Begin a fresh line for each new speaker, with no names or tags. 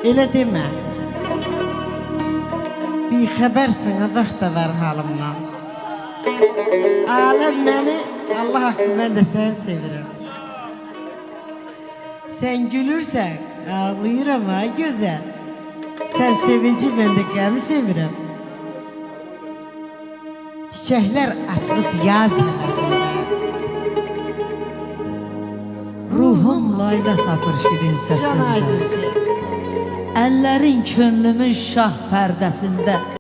Elə demə. Bir xəbərsən, vaxt da var halımdan. Aləm məni, Allah haqqı, mən də səni sevirəm. Sən gülürsən, ağlayıram ha gözəl. Sən sevinci, mən də qəmi sevirəm. Çiçəklər açılıb yaz nəfəsində.
Ruhum layla tapır şirin
Can
səsində.
acısı.
Əllərin könlümün şah pərdəsində.